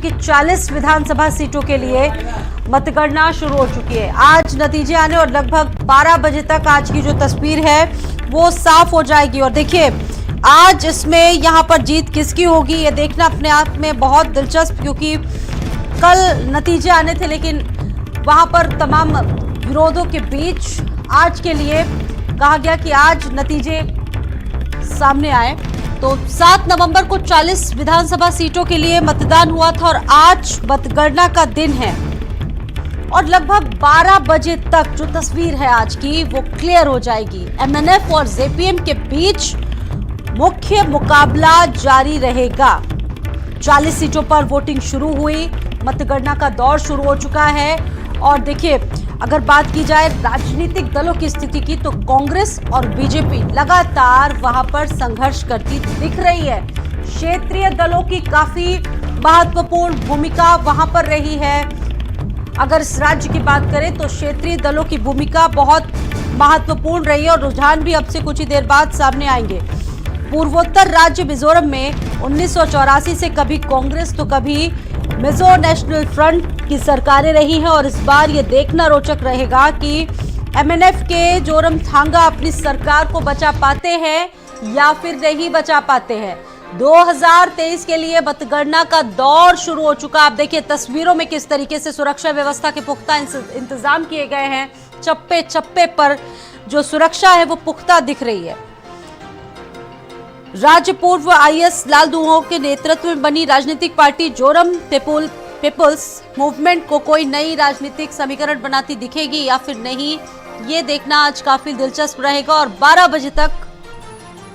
की 40 विधानसभा सीटों के लिए मतगणना शुरू हो चुकी है। आज नतीजे आने और लगभग 12 बजे तक आज की जो तस्वीर है वो साफ हो जाएगी। और देखिए आज इसमें यहाँ पर जीत किसकी होगी ये देखना अपने आप में बहुत दिलचस्प, क्योंकि कल नतीजे आने थे लेकिन वहां पर तमाम विरोधों के बीच आज के लिए कहा गया कि आज नतीजे सामने आए। तो 7 नवंबर को 40 विधानसभा सीटों के लिए मतदान हुआ था और आज मतगणना का दिन है और लगभग 12 बजे तक जो तस्वीर है आज की वो क्लियर हो जाएगी। एमएनएफ और जेपीएम के बीच मुख्य मुकाबला जारी रहेगा। 40 सीटों पर वोटिंग शुरू हुई, मतगणना का दौर शुरू हो चुका है। और देखिए अगर बात की जाए राजनीतिक दलों की स्थिति की तो कांग्रेस और बीजेपी लगातार वहां पर संघर्ष करती दिख रही है। क्षेत्रीय दलों की काफी महत्वपूर्ण भूमिका वहां पर रही है। अगर इस राज्य की बात करें तो क्षेत्रीय दलों की भूमिका बहुत महत्वपूर्ण रही है और रुझान भी अब से कुछ ही देर बाद सामने आएंगे। पूर्वोत्तर राज्य मिजोरम में 1984 से कभी कांग्रेस तो कभी मिजो नेशनल फ्रंट की सरकारें रही हैं और इस बार ये देखना रोचक रहेगा कि एमएनएफ के जोरमथांगा अपनी सरकार को बचा पाते हैं या फिर नहीं बचा पाते हैं। 2023 के लिए मतगणना का दौर शुरू हो चुका। आप देखिए तस्वीरों में किस तरीके से सुरक्षा व्यवस्था के पुख्ता इंतजाम किए गए हैं। चप्पे चप्पे पर जो सुरक्षा है वो पुख्ता दिख रही है। राज्य पूर्व आईएएस लालदुओं के नेतृत्व में बनी राजनीतिक पार्टी जोरम पीपल्स मूवमेंट को कोई नई राजनीतिक समीकरण बनाती दिखेगी या फिर नहीं, ये देखना आज काफी दिलचस्प रहेगा। और 12 बजे तक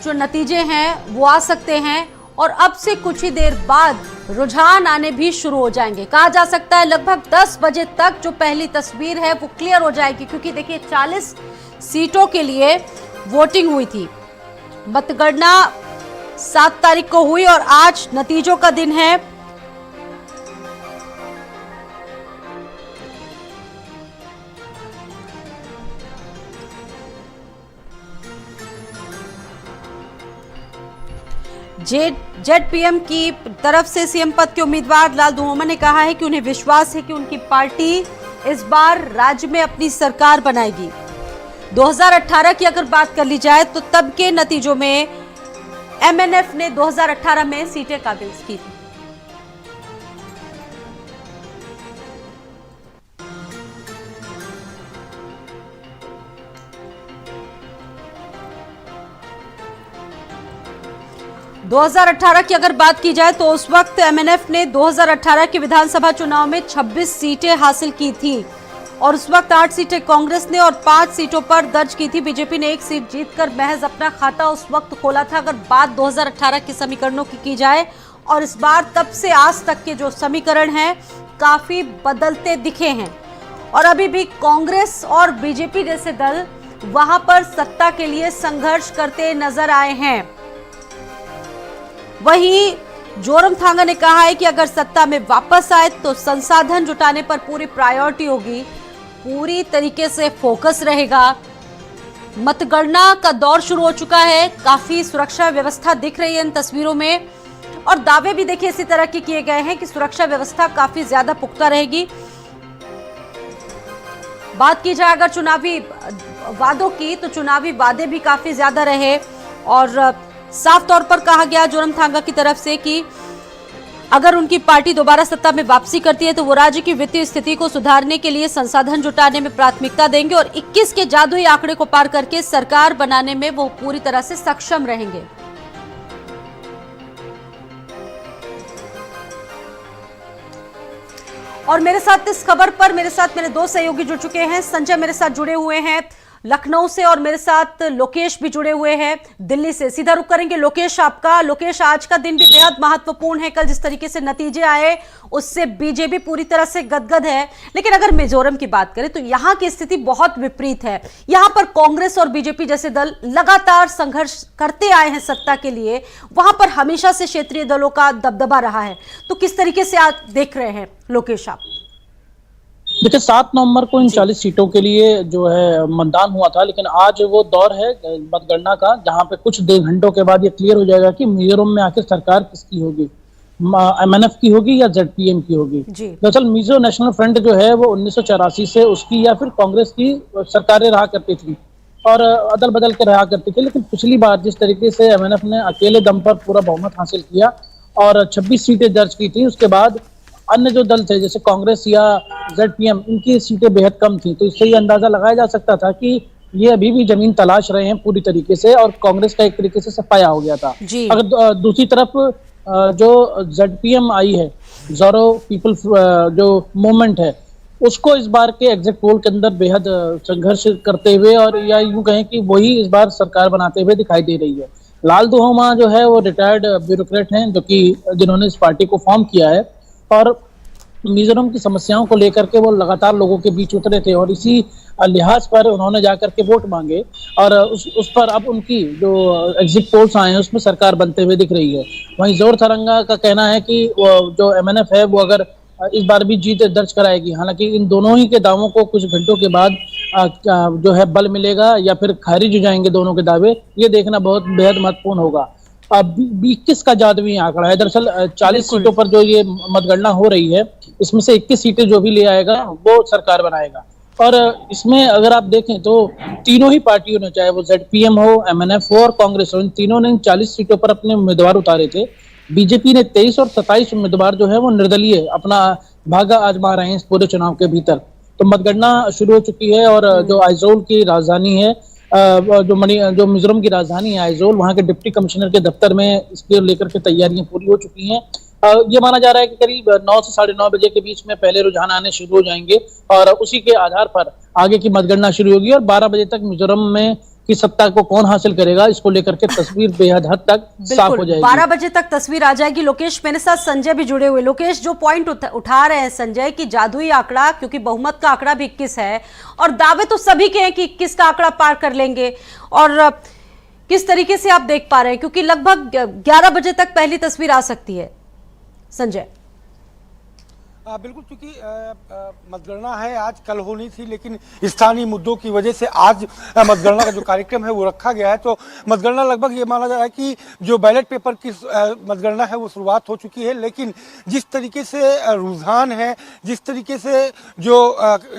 जो नतीजे हैं वो आ सकते हैं और अब से कुछ ही देर बाद रुझान आने भी शुरू हो जाएंगे। कहा जा सकता है लगभग 10 बजे तक जो पहली तस्वीर है वो क्लियर हो जाएगी, क्योंकि देखिए 40 सीटों के लिए वोटिंग हुई थी। मतगणना 7 तारीख को हुई और आज नतीजों का दिन है। जेडपीएम की तरफ से सीएम पद के उम्मीदवार लालदुओमा ने कहा है कि उन्हें विश्वास है कि उनकी पार्टी इस बार राज्य में अपनी सरकार बनाएगी। 2018 की अगर बात कर ली जाए तो तब के नतीजों में एमएनएफ ने 2018 में सीटें काबिज की थी। दो 2018 की अगर बात की जाए तो उस वक्त एमएनएफ ने 2018 के विधानसभा चुनाव में 26 सीटें हासिल की थी और उस वक्त 8 सीटें कांग्रेस ने और 5 सीटों पर दर्ज की थी। बीजेपी ने 1 सीट जीतकर महज अपना खाता उस वक्त खोला था। अगर बात 2018 के समीकरणों की जाए और इस बार तब से आज तक के जो समीकरण हैं काफी बदलते दिखे हैं और अभी भी कांग्रेस और बीजेपी जैसे दल वहां पर सत्ता के लिए संघर्ष करते नजर आए हैं। वहीं जोरमथांगा ने कहा है कि अगर सत्ता में वापस आए तो संसाधन जुटाने पर पूरी प्रायोरिटी होगी, पूरी तरीके से फोकस रहेगा। मतगणना का दौर शुरू हो चुका है, काफी सुरक्षा व्यवस्था दिख रही है इन तस्वीरों में और दावे भी देखिए इसी तरह के किए गए हैं कि सुरक्षा व्यवस्था काफी ज्यादा पुख्ता रहेगी। बात की जाए अगर चुनावी वादों की तो चुनावी वादे भी काफी ज्यादा रहे और साफ तौर पर कहा गया जोरमथांगा की तरफ से कि अगर उनकी पार्टी दोबारा सत्ता में वापसी करती है तो वो राज्य की वित्तीय स्थिति को सुधारने के लिए संसाधन जुटाने में प्राथमिकता देंगे और 21 के जादुई आंकड़े को पार करके सरकार बनाने में वो पूरी तरह से सक्षम रहेंगे। और मेरे साथ इस खबर पर मेरे साथ मेरे 2 सहयोगी जुड़ चुके हैं। संजय मेरे साथ जुड़े हुए हैं लखनऊ से और मेरे साथ लोकेश भी जुड़े हुए हैं दिल्ली से। सीधा रुख करेंगे लोकेश आपका। लोकेश, आज का दिन भी बेहद महत्वपूर्ण है। कल जिस तरीके से नतीजे आए उससे बीजेपी पूरी तरह से गदगद है, लेकिन अगर मिजोरम की बात करें तो यहाँ की स्थिति बहुत विपरीत है। यहाँ पर कांग्रेस और बीजेपी जैसे दल लगातार संघर्ष करते आए हैं सत्ता के लिए। वहां पर हमेशा से क्षेत्रीय दलों का दबदबा रहा है, तो किस तरीके से आज देख रहे हैं लोकेश आप? देखिए 7 नवंबर को इन 40 सीटों के लिए जो है मतदान हुआ था, लेकिन आज वो दौर है मतगणना का, जहां पे कुछ 2 घंटों के बाद ये क्लियर हो जाएगा कि मिजोरम में आखिर सरकार किसकी होगी। एमएनएफ की होगी या जेडपीएम की होगी। जी। दरअसल मिजो नेशनल फ्रंट जो है वो 1984 से उसकी या फिर कांग्रेस की सरकारें रहा करती थी और अदल बदल के रहा करती थी, लेकिन पिछली बार जिस तरीके से एमएनएफ ने अकेले दम पर पूरा बहुमत हासिल किया और 26 सीटें दर्ज की थी, उसके बाद अन्य जो दल थे जैसे कांग्रेस या जेडपीएम, इनकी सीटें बेहद कम थी। तो इससे ये अंदाजा लगाया जा सकता था कि ये अभी भी जमीन तलाश रहे हैं पूरी तरीके से और कांग्रेस का एक तरीके से सफाया हो गया था। जी। अगर दूसरी तरफ जो जेडपीएम आई है, ज़ोरो पीपल जो मूवमेंट है, उसको इस बार के एग्जिट पोल के अंदर बेहद संघर्ष करते हुए और या यूं कहें कि वही इस बार सरकार बनाते हुए दिखाई दे रही है। लाल दुहोमा जो है वो रिटायर्ड ब्यूरोक्रेट हैं, जो कि जिन्होंने इस पार्टी को फॉर्म किया है और मिजोरम की समस्याओं को लेकर के वो लगातार लोगों के बीच उतरे थे और इसी लिहाज पर उन्होंने जाकर के वोट मांगे और उस पर अब उनकी जो एग्जिट पोल्स आए हैं उसमें सरकार बनते हुए दिख रही है। वहीं जोर थरंगा का कहना है कि जो एमएनएफ है वो अगर इस बार भी जीत दर्ज कराएगी। हालांकि इन दोनों ही के दावों को कुछ घंटों के बाद जो है बल मिलेगा या फिर खारिज हो जाएंगे दोनों के दावे, ये देखना बहुत बेहद महत्वपूर्ण होगा। अब 21 का जादुई आंकड़ा है। दरअसल 40 सीटों पर जो ये मतगणना हो रही है, इसमें से 21 सीटें जो भी ले आएगा वो सरकार बनाएगा। और इसमें अगर आप देखें तो तीनों ही पार्टियों ने, चाहे वो जेडपीएम हो, एमएनएफ हो और कांग्रेस हो, इन तीनों ने 40 सीटों पर अपने उम्मीदवार उतारे थे। बीजेपी ने 23 और 27 उम्मीदवार जो है वो निर्दलीय अपना भागा आजमा रहे हैं इस पूरे चुनाव के भीतर। तो मतगणना शुरू हो चुकी है और जो आइजोल की राजधानी है, जो मिजोरम की राजधानी है आइजोल, वहाँ के डिप्टी कमिश्नर के दफ्तर में इसके लेकर के तैयारियां पूरी हो चुकी हैं। ये माना जा रहा है कि करीब 9 से 9:30 बजे के बीच में पहले रुझान आने शुरू हो जाएंगे और उसी के आधार पर आगे की मतगणना शुरू होगी और 12 बजे तक मिजोरम में की सत्ता को कौन हासिल करेगा, इसको लेकर के तस्वीर बेहद हद तक साफ हो जाएगी। 12 बजे तक तस्वीर आ जाएगी। लोकेश, मेरे साथ संजय भी जुड़े हुए। लोकेश, जो पॉइंट उठा रहे हैं संजय कि जादुई आंकड़ा, क्योंकि बहुमत का आंकड़ा भी 21 है और दावे तो सभी के हैं कि 21 का आंकड़ा पार कर लेंगे, और किस तरीके से आप देख पा रहे हैं, क्योंकि लगभग 11 बजे तक पहली तस्वीर आ सकती है। संजय। बिल्कुल, क्योंकि मतगणना है आज, कल होनी थी, लेकिन स्थानीय मुद्दों की वजह से आज मतगणना का जो कार्यक्रम है वो रखा गया है। तो मतगणना लगभग ये माना जा रहा है कि जो बैलेट पेपर की मतगणना है वो शुरुआत हो चुकी है, लेकिन जिस तरीके से रुझान है, जिस तरीके से जो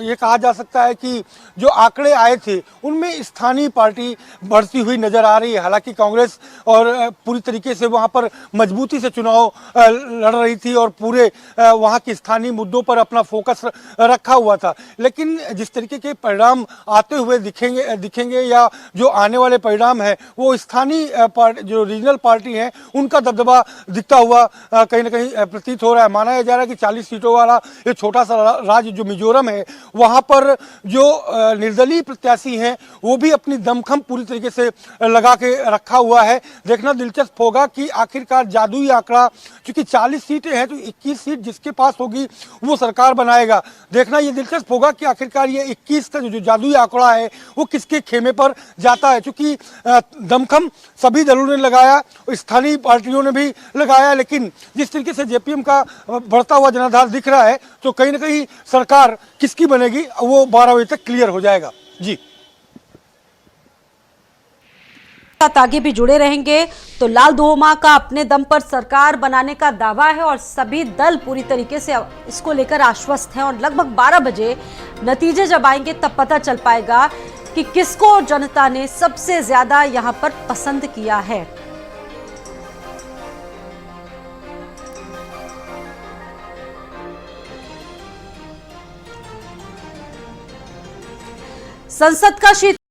ये कहा जा सकता है कि जो आंकड़े आए थे उनमें स्थानीय पार्टी बढ़ती हुई नजर आ रही है। हालांकि कांग्रेस और पूरी तरीके से वहाँ पर मजबूती से चुनाव लड़ रही थी और पूरे वहाँ की स्थानीय मुद्दों पर अपना फोकस रखा हुआ था, लेकिन जिस तरीके के परिणाम आते हुए दिखेंगे या जो आने वाले परिणाम है वो स्थानीय जो रीजनल पार्टी है उनका दबदबा दिखता हुआ कहीं ना कहीं प्रतीत हो रहा है। माना जा रहा है कि 40 सीटों वाला ये छोटा सा राज्य जो मिजोरम है, वहां पर जो निर्दलीय प्रत्याशी हैं वो भी अपनी दमखम पूरी तरीके से लगा के रखा हुआ है। देखना दिलचस्प होगा कि आखिरकार जादुई आंकड़ा, क्योंकि 40 सीटें हैं तो 21 सीट जिसके पास होगी वो सरकार बनाएगा। देखना ये दिलचस्प होगा कि आखिरकार ये 21 का जो जादुई आंकड़ा है वो किसके खेमे पर जाता है, क्योंकि दमखम सभी दलों ने लगाया, स्थानीय पार्टियों ने भी लगाया, लेकिन जिस तरीके से जेपीएम का बढ़ता हुआ जनाधार दिख रहा है तो कहीं ना कहीं सरकार किसकी बनेगी वो 12 बजे तक क्लियर हो जाएगा। जी, आगे भी जुड़े रहेंगे। तो लाल दुहोमा का अपने दम पर सरकार बनाने का दावा है और सभी दल पूरी तरीके से इसको लेकर आश्वस्त हैं और लगभग 12 बजे नतीजे जब आएंगे तब पता चल पाएगा कि किसको जनता ने सबसे ज्यादा यहां पर पसंद किया है। संसद का शीत